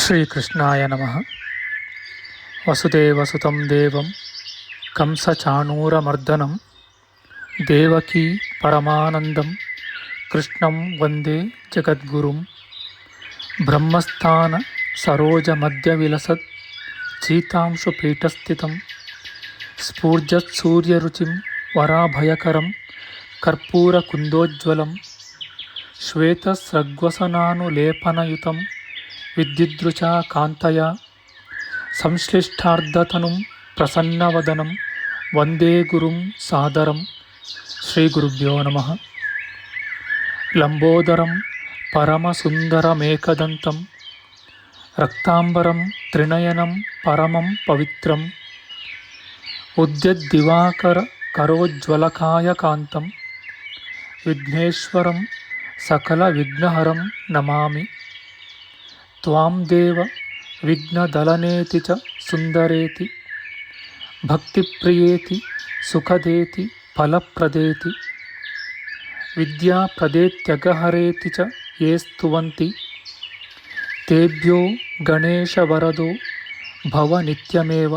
ಶ್ರೀಕೃಷ್ಣಾಯ ನಮಃ. ವಸುದೇವಸುತಂ ದೇವಂ ಕಂಸಚಾಣೂರಮರ್ದನಂ ದೇವಕೀ ಪರಮಾನಂದಂ ಕೃಷ್ಣಂ ವಂದೇ ಜಗದ್ಗುರುಂ. ಬ್ರಹ್ಮಸ್ಥಾನ ಸರೋಜಮಧ್ಯವಿಲಸತ್ ಚೀತಾಂಶುಪೀಠಸ್ಥಿತಂ ಸ್ಫೂರ್ಜತ್ಸೂರ್ಯರುಚಿಂ ವರಾಭಯಕರಂ ಕರ್ಪೂರಕುಂದೋಜ್ವಲಂ ಶ್ವೇತಸ್ರಗ್ವಸನಾನುಲೇಪನಯುತಂ ವಿದ್ಯುದೃಚಾ ಕಾಂತಯ ಸಂಶ್ಲಿಷ್ಟಾರ್ಧತನುಂ ಪ್ರಸನ್ನವದನಂ ವಂದೇ ಗುರುಂ ಸಾದರಂ. ಶ್ರೀಗುರುಭ್ಯೋ ನಮಃ. ಲಂಬೋದರಂ ಪರಮಸುಂದರಮೇಕದಂತಂ ರಕ್ತಾಂಬರಂ ತ್ರಿನಯನಂ ಪರಮಂ ಪವಿತ್ರಂ ಉದ್ಯದ್ದಿವಾಕರ ಕರೋಜ್ವಲಕಾಯಕಾಂತಂ ವಿಘ್ನೇಶ್ವರಂ ಸಕಲವಿಘ್ನಹರಂ ನಮಾಮಿ. ತ್ವಾಂ ದೇವ ವಿಘ್ನದಲನೇತಿ ಚ ಸುಂದರೇತಿ ಭಕ್ತಿಪ್ರಿಯೇತಿ ಸುಖದೇತಿ ಫಲಪ್ರದೇತಿ ವಿದ್ಯಾಪ್ರದೇತ್ಯಗಹರೇತಿ ಚ ಯೇ ಸ್ತುವಂತಿ ತೇಭ್ಯೋ ಗಣೇಶವರದೋ ಭವ ನಿತ್ಯಮೇವ.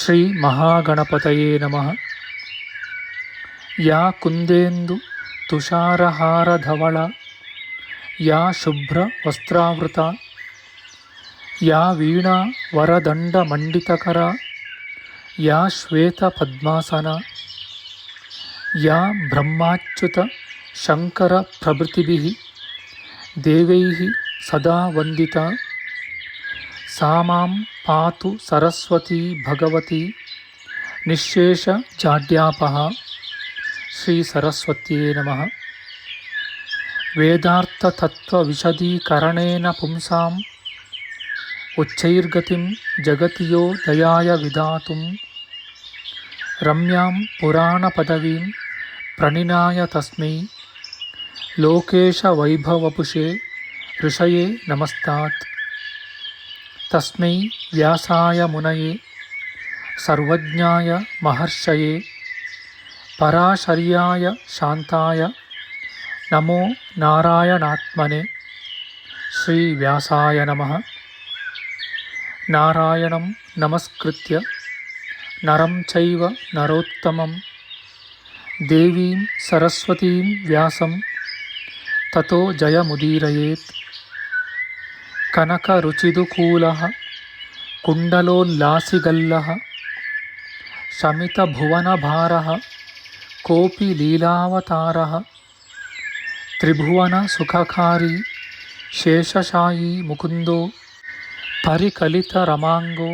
ಶ್ರೀ ಮಹಾಗಣಪತಯೇ ನಮಃ. ಯಾ ಕುಂದೇಂದು ತುಷಾರಹಾರಧವಳ ಯಾ ಶುಭ್ರ ವಸ್ತ್ರಾವೃತ ಯಾ ವೀಣಾ ವರದಂಡಮಂಡಿತಕರ ಯಾ ಶ್ವೇತ ಪದ್ಮಾಸನ ಯಾ ಬ್ರಹ್ಮಾಚ್ಯುತ ಶಂಕರ ಪ್ರಭೃತಿಭಿಃ ದೇವೈಃ ಸದಾ ವಂದಿತಾ ಸಾ ಮಾಂ ಪಾತು ಸರಸ್ವತೀ ಭಗವತಿ ನಿಶ್ಶೇಷ ಜಾಡ್ಯಾಪಃ. ಶ್ರೀ ಸರಸ್ವತ್ಯೇ ನಮಃ. ವೇದಾರ್ಥತತ್ವವಿಶದೀಕರಣೇನ ಪುಂಸಾಂ ಉಚ್ಚೈರ್ಗತಿಂ ಜಗತಿಯೋ ದಯಾಯ ವಿಧಾತುಂ ರಮ್ಯಾಂ ಪುರಾಣಪದವೀಂ ಪ್ರಣಿನಾಯ ತಸ್ಮೈ ಲೋಕೇಶವೈಭವಪುಷೇ ಋಷಯೇ ನಮಸ್ತಾತ್. ತಸ್ಮೈ ವ್ಯಾಸಾಯ ಮುನಯೇ ಸರ್ವಜ್ಞಾಯ ಮಹರ್ಷಯೇ ಪರಾಶರ್ಯಾಯ ಶಾಂತಾಯ ನಮೋ ನಾರಾಯಣಾತ್ಮನೆ. ಶ್ರೀ ವ್ಯಾಸಾಯ ನಮಃ. ನಾರಾಯಣಂ ನಮಸ್ಕೃತ್ಯ ನರಂ ಚೈವ ನರೋತ್ತಮಂ ದೇವೀಂ ಸರಸ್ವತೀಂ ವ್ಯಾಸಂ ತತೋ ಜಯಮುದೀರಯೇತ್. ಕನಕರುಚಿದುಕೂಲಃ ಕುಂಡಲೋಲ್ಲಾಸಿಗಲ್ಲಃ ಶಮಿತಭುವನಭಾರಃ ಕೋಪಿ ಲೀಲಾವತಾರಃ ತ್ರಿಭುವನ ಸುಖಕಾರಿ ಶೇಷಶಾಯೀ ಮುಕುಂದೋ ಪರಿಕಲಿತರಮಾಂಗೋ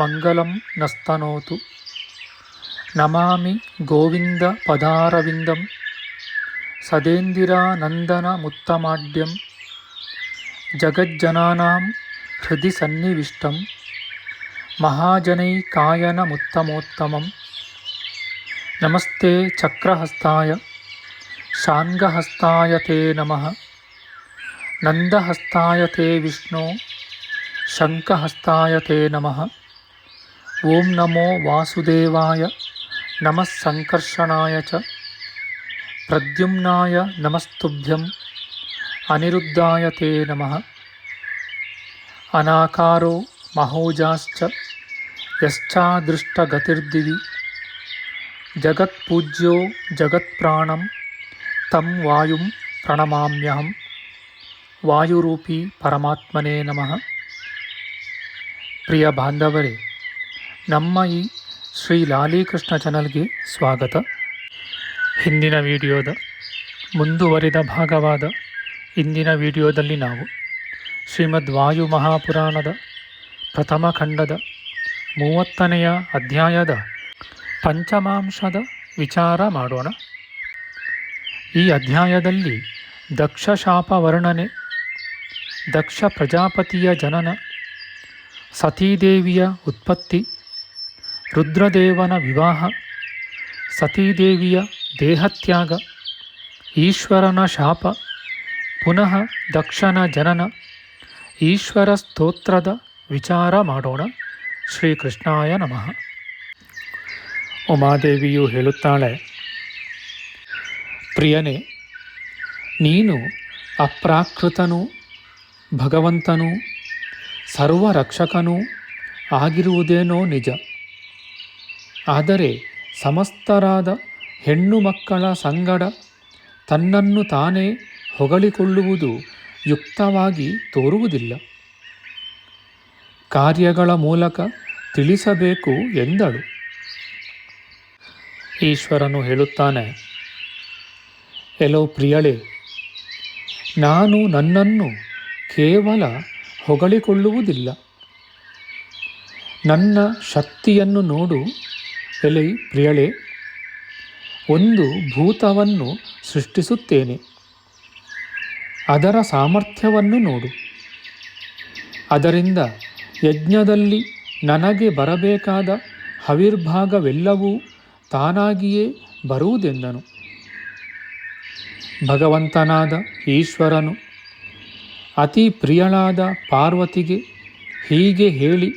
ಮಂಗಲಂ ನಸ್ತನೋತು. ನಮಾಮಿ ಗೋವಿಂದ ಪದಾರವಿಂದಂ ಸದೇಂದಿರಾನಂದನಮುತ್ತಮಾಡ್ಯಂ ಜಗಜ್ಜನಾನಾಂ ಹೃದಯ ಸನ್ನಿವಿಷ್ಟಂ ಮಹಾಜನೈಕಾಯನಮುತ್ತಮೋತ್ತಮಂ. ನಮಸ್ತೆ ಚಕ್ರಹಸ್ತಾಯ ಶಾಂಗಹಸ್ತಾಯ ತೇ ನಮಃ. ನಂದಹಸ್ತಾಯ ತೇ ವಿಷ್ಣೋ ಶಂಖಹಸ್ತಾಯ ತೇ ನಮಃ. ಓಂ ನಮೋ ವಾಸುದೇವಾಯ ನಮಃ ಸಂಕರ್ಷಣಾಯ ಚ ಪ್ರದ್ಯುಮ್ನಾಯ ನಮಸ್ತುಭ್ಯಂ ಅನಿರುದ್ಧಾಯ ತೇ ನಮಃ. ಅನಾಕಾರೋ ಮಹೋಜಾಶ್ಚ ಯಶ್ಚಾದೃಷ್ಟಗತಿರ್ದಿವಿ ಜಗತ್ಪೂಜ್ಯೋ ಜಗತ್ಪ್ರಾಣಂ ತಂ ವಾಯುಂ ಪ್ರಣಮಾಮ್ಯಹಂ. ವಾಯುರೂಪಿ ಪರಮಾತ್ಮನೇ ನಮಃ. ಪ್ರಿಯ ಬಾಂಧವರೇ, ನಮ್ಮ ಈ ಶ್ರೀ ಲಾಲೀಕೃಷ್ಣ ಚಾನಲ್ಗೆ ಸ್ವಾಗತ. ಹಿಂದಿನ ವಿಡಿಯೋದ ಮುಂದುವರಿದ ಭಾಗವಾದ ಇಂದಿನ ವಿಡಿಯೋದಲ್ಲಿ ನಾವು ಶ್ರೀಮದ್ ವಾಯು ಮಹಾಪುರಾಣದ ಪ್ರಥಮ ಖಂಡದ 30ನೇ ಅಧ್ಯಾಯದ ಪಂಚಮಾಂಶದ ವಿಚಾರ ಮಾಡೋಣ. ಈ ಅಧ್ಯಾಯದಲ್ಲಿ ದಕ್ಷ ಶಾಪ ವರ್ಣನೆ, ದಕ್ಷ ಪ್ರಜಾಪತಿಯ ಜನನ, ಸತೀದೇವಿಯ ಉತ್ಪತ್ತಿ, ರುದ್ರದೇವನ ವಿವಾಹ, ಸತೀದೇವಿಯ ದೇಹತ್ಯಾಗ, ಈಶ್ವರನ ಶಾಪ, ಪುನಃ ದಕ್ಷನ ಜನನ, ಈಶ್ವರ ಸ್ತೋತ್ರದ ವಿಚಾರ ಮಾಡೋಣ. ಶ್ರೀಕೃಷ್ಣಾಯ ನಮಃ. ಉಮಾದೇವಿಯು ಹೇಳುತ್ತಾಳೆ, ಪ್ರಿಯನೇ, ನೀನು ಅಪ್ರಾಕೃತನೂ ಭಗವಂತನೂ ಸರ್ವರಕ್ಷಕನೂ ಆಗಿರುವುದೇನೋ ನಿಜ. ಆದರೆ ಸಮಸ್ತರಾದ ಹೆಣ್ಣು ಮಕ್ಕಳ ಸಂಗಡ ತನ್ನನ್ನು ತಾನೇ ಹೊಗಳಿಕೊಳ್ಳುವುದು ಯುಕ್ತವಾಗಿ ತೋರುವುದಿಲ್ಲ. ಕಾರ್ಯಗಳ ಮೂಲಕ ತಿಳಿಸಬೇಕು ಎಂದಳು. ಈಶ್ವರನು ಹೇಳುತ್ತಾನೆ, ಎಲೋ ಪ್ರಿಯಳೇ, ನಾನು ನನ್ನನ್ನು ಕೇವಲ ಹೊಗಳಿಕೊಳ್ಳುವುದಿಲ್ಲ. ನನ್ನ ಶಕ್ತಿಯನ್ನು ನೋಡು. ಎಲೆ ಪ್ರಿಯಳೇ, ಒಂದು ಭೂತವನ್ನು ಸೃಷ್ಟಿಸುತ್ತೇನೆ, ಅದರ ಸಾಮರ್ಥ್ಯವನ್ನು ನೋಡು. ಅದರಿಂದ ಯಜ್ಞದಲ್ಲಿ ನನಗೆ ಬರಬೇಕಾದ ಹವಿರ್ಭಾಗವೆಲ್ಲವೂ ತಾನಾಗಿಯೇ ಬರುವುದೆಂದನು. ಭಗವಂತನಾದ ಈಶ್ವರನು ಅತಿ ಪ್ರಿಯಳಾದ ಪಾರ್ವತಿಗೆ ಹೀಗೆ ಹೇಳಿ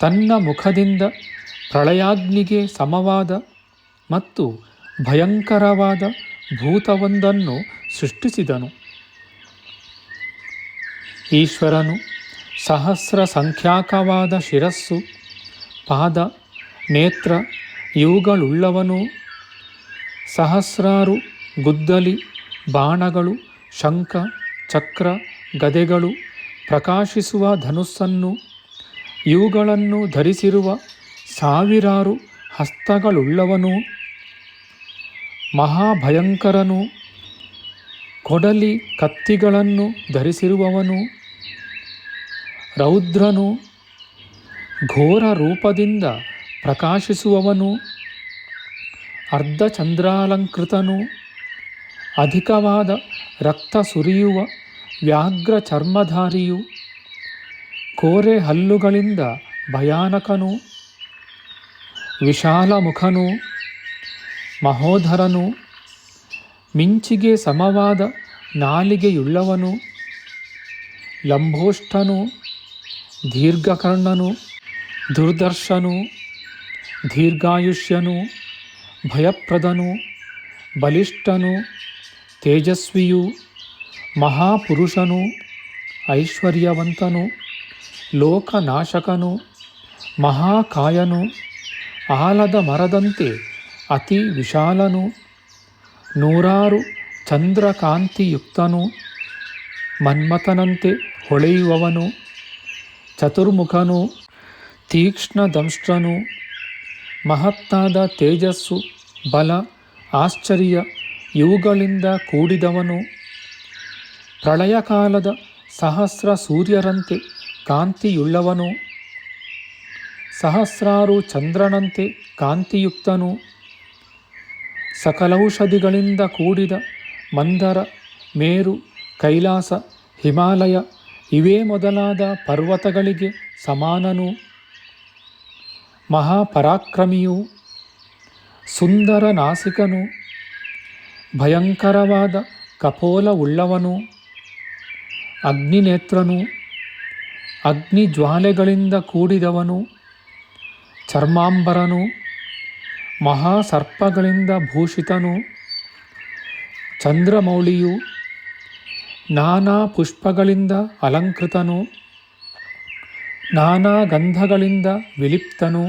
ತನ್ನ ಮುಖದಿಂದ ಪ್ರಳಯಾಗ್ನಿಗೆ ಸಮವಾದ ಮತ್ತು ಭಯಂಕರವಾದ ಭೂತವೊಂದನ್ನು ಸೃಷ್ಟಿಸಿದನು. ಈಶ್ವರನು ಸಹಸ್ರ ಸಂಖ್ಯಾಕವಾದ ಶಿರಸ್ಸು, ಪಾದ, ನೇತ್ರ ಇವುಗಳುಳ್ಳವನು. ಸಹಸ್ರಾರು ಗುದ್ದಲಿ, ಬಾಣಗಳು, ಶಂಖ, ಚಕ್ರ, ಗದೆಗಳು, ಪ್ರಕಾಶಿಸುವ ಧನುಸ್ಸನ್ನು ಇವುಗಳನ್ನು ಧರಿಸಿರುವ ಸಾವಿರಾರು ಹಸ್ತಗಳುಳ್ಳವನು. ಮಹಾಭಯಂಕರನು, ಕೊಡಲಿ ಕತ್ತಿಗಳನ್ನು ಧರಿಸಿರುವವನು. ರೌದ್ರನು, ಘೋರ ರೂಪದಿಂದ ಪ್ರಕಾಶಿಸುವವನು. ಅರ್ಧಚಂದ್ರಾಲಂಕೃತನು, ಅಧಿಕವಾದ ರಕ್ತ ಸುರಿಯುವ ವ್ಯಾಘ್ರ ಚರ್ಮಧಾರಿಯು. ಕೋರೆ ಹಲ್ಲುಗಳಿಂದ ಭಯಾನಕನು, ವಿಶಾಲ ಮುಖನು, ಮಹೋಧರನು, ಮಿಂಚಿಗೆ ಸಮವಾದ ನಾಲಿಗೆಯುಳ್ಳವನು. ಲಂಬೋಷ್ಠನು, ದೀರ್ಘಕರ್ಣನು, ದುರ್ದರ್ಶನು, ದೀರ್ಘಾಯುಷ್ಯನು, ಭಯಪ್ರದನು, ಬಲಿಷ್ಠನು, ತೇಜಸ್ವಿಯು, ಮಹಾಪುರುಷನು, ಐಶ್ವರ್ಯವಂತನು, ಲೋಕನಾಶಕನು, ಮಹಾಕಾಯನು, ಆಲದ ಮರದಂತೆ ಅತಿ ವಿಶಾಲನು, ನೂರಾರು ಚಂದ್ರಕಾಂತಿಯುಕ್ತನು, ಮನ್ಮಥನಂತೆ ಹೊಳೆಯುವವನು, ಚತುರ್ಮುಖನು, ತೀಕ್ಷ್ಣದಂಷ್ಟ್ರನು, ಮಹತ್ತಾದ ತೇಜಸ್ಸು, ಬಲ, ಆಶ್ಚರ್ಯ ಇವುಗಳಿಂದ ಕೂಡಿದವನು. ಪ್ರಳಯಕಾಲದ ಸಹಸ್ರ ಸೂರ್ಯರಂತೆ ಕಾಂತಿಯುಳ್ಳವನು, ಸಹಸ್ರಾರು ಚಂದ್ರನಂತೆ ಕಾಂತಿಯುಕ್ತನು. ಸಕಲೌಷಧಿಗಳಿಂದ ಕೂಡಿದ ಮಂದರ, ಮೇರು, ಕೈಲಾಸ, ಹಿಮಾಲಯ ಇವೇ ಮೊದಲಾದ ಪರ್ವತಗಳಿಗೆ ಸಮಾನನು. ಮಹಾಪರಾಕ್ರಮಿಯು, ಸುಂದರ ನಾಸಿಕನು, ಭಯಂಕರವಾದ ಕಪೋಲವುಳ್ಳವನು. ಅಗ್ನಿನೇತ್ರನು, ಅಗ್ನಿಜ್ವಾಲೆಗಳಿಂದ ಕೂಡಿದವನು. ಚರ್ಮಾಂಬರನು, ಮಹಾಸರ್ಪಗಳಿಂದ ಭೂಷಿತನು. ಚಂದ್ರಮೌಳಿಯು, ನಾನಾ ಪುಷ್ಪಗಳಿಂದ ಅಲಂಕೃತನು. ನಾನಾ ಗಂಧಗಳಿಂದ ವಿಲಿಪ್ತನು.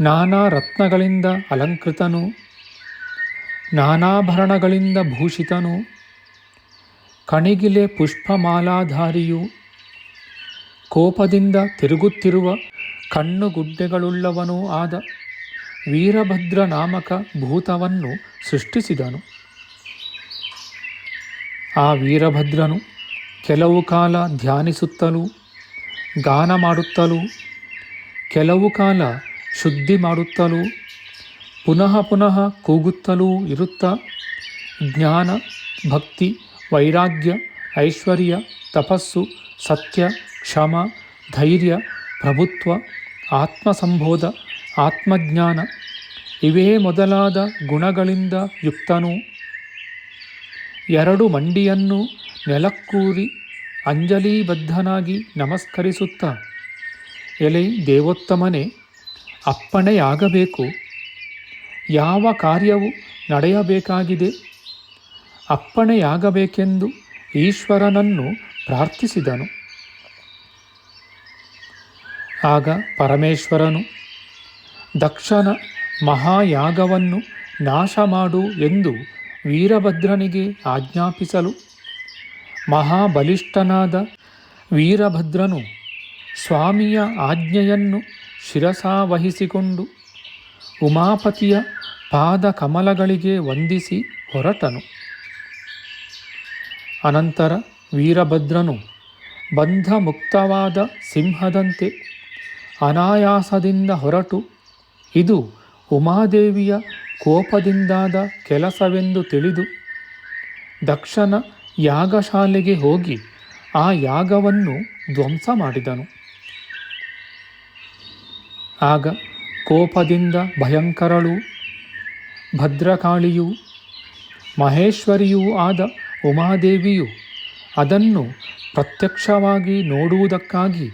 ನಾನಾ ರತ್ನಗಳಿಂದ ಅಲಂಕೃತನು. ನಾನಾಭರಣಗಳಿಂದ ಭೂಷಿತನು. ಕಣಿಗಿಲೆ ಪುಷ್ಪಮಾಲಾಧಾರಿಯು, ಕೋಪದಿಂದ ತಿರುಗುತ್ತಿರುವ ಕಣ್ಣುಗುಡ್ಡೆಗಳುಳ್ಳವನೂ ಆದ ವೀರಭದ್ರ ನಾಮಕ ಭೂತವನ್ನು ಸೃಷ್ಟಿಸಿದನು. ಆ ವೀರಭದ್ರನು ಕೆಲವು ಕಾಲ ಧ್ಯಾನಿಸುತ್ತಲೂ ಗಾನ ಮಾಡುತ್ತಲೂ ಕೆಲವು ಕಾಲ ಶುದ್ಧಿ ಮಾಡುತ್ತಲೂ ಪುನಃ ಪುನಃ ಕೂಗುತ್ತಲೂ ಇರುತ್ತಾ ಜ್ಞಾನ, ಭಕ್ತಿ, ವೈರಾಗ್ಯ, ಐಶ್ವರ್ಯ, ತಪಸ್ಸು, ಸತ್ಯ, ಕ್ಷಮ, ಧೈರ್ಯ, ಪ್ರಭುತ್ವ, ಆತ್ಮಸಂಬೋಧ, ಆತ್ಮಜ್ಞಾನ ಇವೇ ಮೊದಲಾದ ಗುಣಗಳಿಂದ ಯುಕ್ತನು. ಎರಡು ಮಂಡಿಯನ್ನು ನೆಲಕ್ಕೂರಿ ಅಂಜಲಿಬದ್ಧನಾಗಿ ನಮಸ್ಕರಿಸುತ್ತಾ, ಎಲೆ ದೇವೋತ್ತಮನೇ, ಅಪ್ಪಣೆಯಾಗಬೇಕು. ಯಾವ ಕಾರ್ಯವು ನಡೆಯಬೇಕಾಗಿದೆ, ಅಪ್ಪಣೆಯಾಗಬೇಕೆಂದು ಈಶ್ವರನನ್ನು ಪ್ರಾರ್ಥಿಸಿದನು. ಆಗ ಪರಮೇಶ್ವರನು ದಕ್ಷನ ಮಹಾಯಾಗವನ್ನು ನಾಶ ಮಾಡು ಎಂದು ವೀರಭದ್ರನಿಗೆ ಆಜ್ಞಾಪಿಸಲು ಮಹಾಬಲಿಷ್ಠನಾದ ವೀರಭದ್ರನು ಸ್ವಾಮಿಯ ಆಜ್ಞೆಯನ್ನು ಶಿರಸಾವಹಿಸಿಕೊಂಡು ಉಮಾಪತಿಯ ಪಾದ ಕಮಲಗಳಿಗೆ ವಂದಿಸಿ ಹೊರಟನು. ಅನಂತರ ವೀರಭದ್ರನು ಬಂಧಮುಕ್ತವಾದ ಸಿಂಹದಂತೆ ಅನಾಯಾಸದಿಂದ ಹೊರಟು ಇದು ಉಮಾದೇವಿಯ ಕೋಪದಿಂದಾದ ಕೆಲಸವೆಂದು ತಿಳಿದು ದಕ್ಷನ ಯಾಗಶಾಲೆಗೆ ಹೋಗಿ ಆ ಯಾಗವನ್ನು ಧ್ವಂಸ ಮಾಡಿದನು. ಆಗ ಕೋಪದಿಂದ ಭಯಂಕರಳೂ ಭದ್ರಕಾಳಿಯೂ ಮಹೇಶ್ವರಿಯೂ ಆದ ಉಮಾದೇವಿಯು ಅದನ್ನು ಪ್ರತ್ಯಕ್ಷವಾಗಿ ನೋಡುವುದಕ್ಕಾಗಿ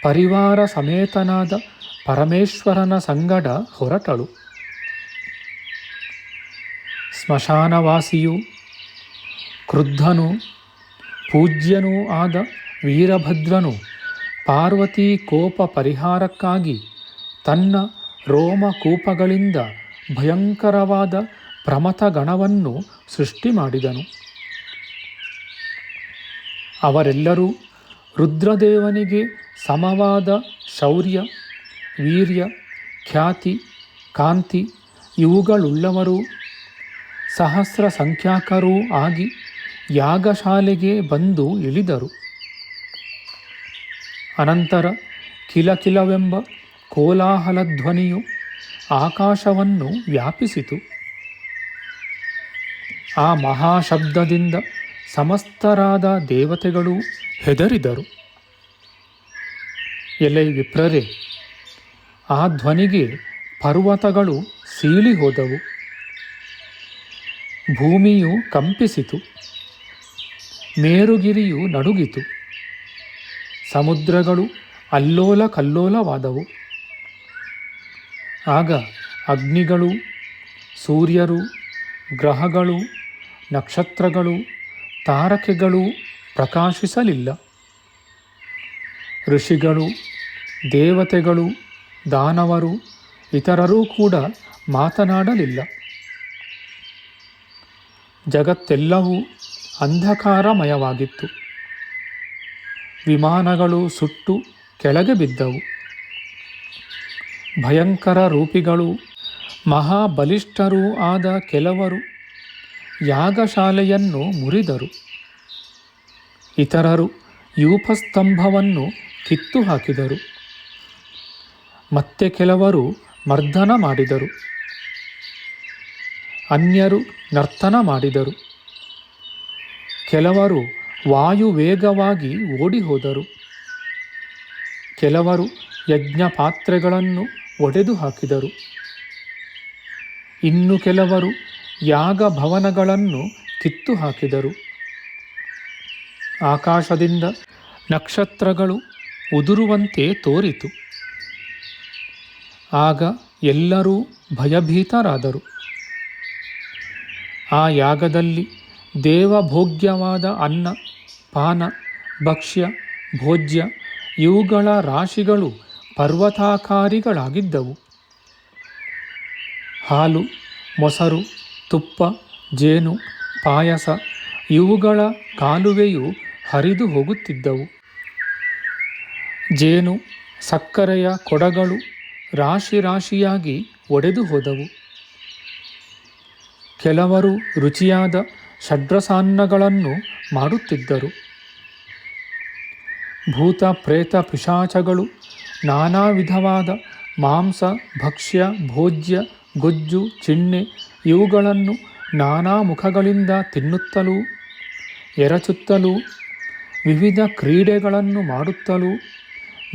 ಪರಿವಾರ ಸಮೇತನಾದ ಪರಮೇಶ್ವರನ ಸಂಗಡ ಹೊರಟಳು. ಸ್ಮಶಾನವಾಸಿಯೂ ಕ್ರುದ್ಧನೂ ಪೂಜ್ಯನೂ ಆದ ವೀರಭದ್ರನು ಪಾರ್ವತಿ ಕೋಪ ಪರಿಹಾರಕ್ಕಾಗಿ ತನ್ನ ರೋಮಕೂಪಗಳಿಂದ ಭಯಂಕರವಾದ ಪ್ರಮಥಗಣವನ್ನು ಸೃಷ್ಟಿ ಮಾಡಿದನು. ಅವರೆಲ್ಲರೂ ರುದ್ರದೇವನಿಗೆ ಸಮವಾದ ಶೌರ್ಯ, ವೀರ್ಯ, ಖ್ಯಾತಿ, ಕಾಂತಿ ಇವುಗಳುಳ್ಳವರೂ ಸಹಸ್ರ ಸಂಖ್ಯಾಕರೂ ಆಗಿ ಯಾಗಶಾಲೆಗೆ ಬಂದು ಇಳಿದರು. ಅನಂತರ ಕಿಲಕಿಲವೆಂಬ ಕೋಲಾಹಲ ಧ್ವನಿಯು ಆಕಾಶವನ್ನು ವ್ಯಾಪಿಸಿತು. ಆ ಮಹಾಶಬ್ದದಿಂದ ಸಮಸ್ತರಾದ ದೇವತೆಗಳು ಹೆದರಿದರು. ಎಲೆ ವಿಪ್ರರೇ, ಆ ಧ್ವನಿಗೆ ಪರ್ವತಗಳು ಸೀಳಿ ಹೋದವು, ಭೂಮಿಯು ಕಂಪಿಸಿತು, ಮೇರುಗಿರಿಯು ನಡುಗಿತು, ಸಮುದ್ರಗಳು ಅಲ್ಲೋಲ ಕಲ್ಲೋಲವಾದವು. ಆಗ ಅಗ್ನಿಗಳು, ಸೂರ್ಯರು, ಗ್ರಹಗಳು, ನಕ್ಷತ್ರಗಳು, ತಾರಕೆಗಳು ಪ್ರಕಾಶಿಸಲಿಲ್ಲ. ಋಷಿಗಳು, ದೇವತೆಗಳು, ದಾನವರು, ಇತರರೂ ಕೂಡ ಮಾತನಾಡಲಿಲ್ಲ. ಜಗತ್ತೆಲ್ಲವೂ ಅಂಧಕಾರಮಯವಾಗಿತ್ತು. ವಿಮಾನಗಳು ಸುಟ್ಟು ಕೆಳಗೆ ಬಿದ್ದವು. ಭಯಂಕರ ರೂಪಿಗಳು ಮಹಾಬಲಿಷ್ಠರೂ ಆದ ಕೆಲವರು ಯಾಗಶಾಲೆಯನ್ನು ಮುರಿದರು. ಇತರರು ಯೂಪಸ್ತಂಭವನ್ನು ಕಿತ್ತು ಹಾಕಿದರು. ಮತ್ತೆ ಕೆಲವರು ಮರ್ದನ ಮಾಡಿದರು. ಅನ್ಯರು ನರ್ತನ ಮಾಡಿದರು. ಕೆಲವರು ವಾಯುವೇಗವಾಗಿ ಓಡಿಹೋದರು. ಕೆಲವರು ಯಜ್ಞ ಪಾತ್ರೆಗಳನ್ನು ಒಡೆದು ಹಾಕಿದರು. ಇನ್ನು ಕೆಲವರು ಯಾಗಭವನಗಳನ್ನು ಕಿತ್ತು ಹಾಕಿದರು. ಆಕಾಶದಿಂದ ನಕ್ಷತ್ರಗಳು ಉದುರುವಂತೆ ತೋರಿತು. ಆಗ ಎಲ್ಲರೂ ಭಯಭೀತರಾದರು. ಆ ಯಾಗದಲ್ಲಿ ದೇವಭೋಗ್ಯವಾದ ಅನ್ನ, ಪಾನ, ಭಕ್ಷ್ಯ, ಭೋಜ್ಯ ಇವುಗಳ ರಾಶಿಗಳು ಪರ್ವತಾಕಾರಿಗಳಾಗಿದ್ದವು. ಹಾಲು, ಮೊಸರು, ತುಪ್ಪ, ಜೇನು, ಪಾಯಸ ಇವುಗಳ ಕಾಲುವೆಯು ಹರಿದು ಹೋಗುತ್ತಿದ್ದವು. ಜೇನು, ಸಕ್ಕರೆಯ ಕೊಡಗಳು ರಾಶಿ ರಾಶಿಯಾಗಿ ಒಡೆದು ಹೋದವು. ಕೆಲವರು ರುಚಿಯಾದ ಷಡ್ರಸಾನ್ನಗಳನ್ನು ಮಾಡುತ್ತಿದ್ದರು. ಭೂತ ಪ್ರೇತ ಪಿಶಾಚಗಳು ನಾನಾ ವಿಧವಾದ ಮಾಂಸ, ಭಕ್ಷ್ಯ, ಭೋಜ್ಯ, ಗೊಜ್ಜು, ಚಿಣ್ಣೆ ಇವುಗಳನ್ನು ನಾನಾ ಮುಖಗಳಿಂದ ತಿನ್ನುತ್ತಲೂ ಎರಚುತ್ತಲೂ ವಿವಿಧ ಕ್ರೀಡೆಗಳನ್ನು ಮಾಡುತ್ತಲೂ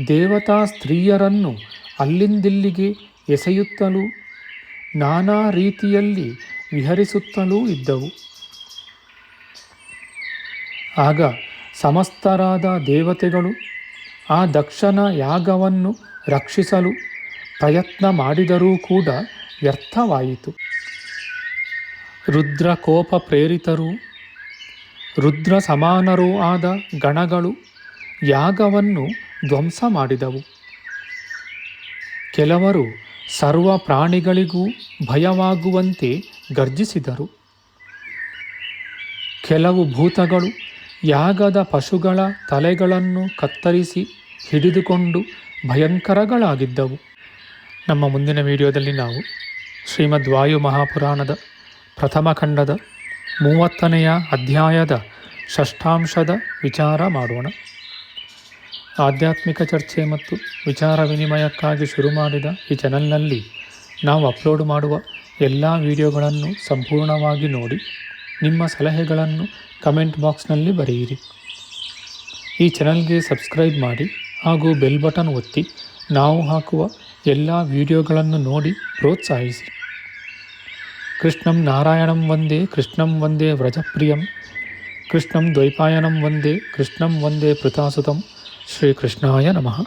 ದೇವತಾ ಸ್ತ್ರೀಯರನ್ನು ಅಲ್ಲಿಂದಿಲ್ಲಿಗೆ ಎಸೆಯುತ್ತಲೂ ನಾನಾ ರೀತಿಯಲ್ಲಿ ವಿಹರಿಸುತ್ತಲೂ ಇದ್ದವು. ಆಗ ಸಮಸ್ತರಾದ ದೇವತೆಗಳು ಆ ದಕ್ಷನ ಯಾಗವನ್ನು ರಕ್ಷಿಸಲು ಪ್ರಯತ್ನ ಮಾಡಿದರೂ ಕೂಡ ವ್ಯರ್ಥವಾಯಿತು. ರುದ್ರ ಕೋಪ ಪ್ರೇರಿತರೂ ರುದ್ರ ಸಮಾನರೂ ಆದ ಗಣಗಳು ಯಾಗವನ್ನು ಧ್ವಂಸ ಮಾಡಿದವು. ಕೆಲವರು ಸರ್ವ ಪ್ರಾಣಿಗಳಿಗೂ ಭಯವಾಗುವಂತೆ ಗರ್ಜಿಸಿದರು. ಕೆಲವು ಭೂತಗಳು ಯಾಗದ ಪಶುಗಳ ತಲೆಗಳನ್ನು ಕತ್ತರಿಸಿ ಹಿಡಿದುಕೊಂಡು ಭಯಂಕರಗಳಾಗಿದ್ದವು. ನಮ್ಮ ಮುಂದಿನ ವಿಡಿಯೋದಲ್ಲಿ ನಾವು ಶ್ರೀಮದ್ ವಾಯು ಮಹಾಪುರಾಣದ ಪ್ರಥಮ ಖಂಡದ 30ನೆಯ ಅಧ್ಯಾಯದ ಷಷ್ಠಾಂಶದ ವಿಚಾರ ಮಾಡೋಣ. ಆಧ್ಯಾತ್ಮಿಕ ಚರ್ಚೆ ಮತ್ತು ವಿಚಾರ ವಿನಿಮಯಕ್ಕಾಗಿ ಶುರು ಮಾಡಿದ ಈ ಚಾನಲ್ನಲ್ಲಿ ನಾವು ಅಪ್ಲೋಡ್ ಮಾಡುವ ಎಲ್ಲ ವಿಡಿಯೋಗಳನ್ನು ಸಂಪೂರ್ಣವಾಗಿ ನೋಡಿ ನಿಮ್ಮ ಸಲಹೆಗಳನ್ನು ಕಮೆಂಟ್ ಬಾಕ್ಸ್ನಲ್ಲಿ ಬರೆಯಿರಿ. ಈ ಚಾನಲ್ಗೆ ಸಬ್ಸ್ಕ್ರೈಬ್ ಮಾಡಿ ಹಾಗೂ ಬೆಲ್ ಬಟನ್ ಒತ್ತಿ ನಾವು ಹಾಕುವ ಎಲ್ಲ ವಿಡಿಯೋಗಳನ್ನು ನೋಡಿ ಪ್ರೋತ್ಸಾಹಿಸಿ. ಕೃಷ್ಣಂ ನಾರಾಯಣಂ ವಂದೇ ಕೃಷ್ಣಂ ವಂದೇ ವ್ರಜಪ್ರಿಯಂ ಕೃಷ್ಣಂ ದ್ವೈಪಾಯನಂ ವಂದೇ ಕೃಷ್ಣಂ ವಂದೇ ಪೃಥಾಸುತಂ. ಶ್ರೀಕೃಷ್ಣಾಯ ನಮಃ.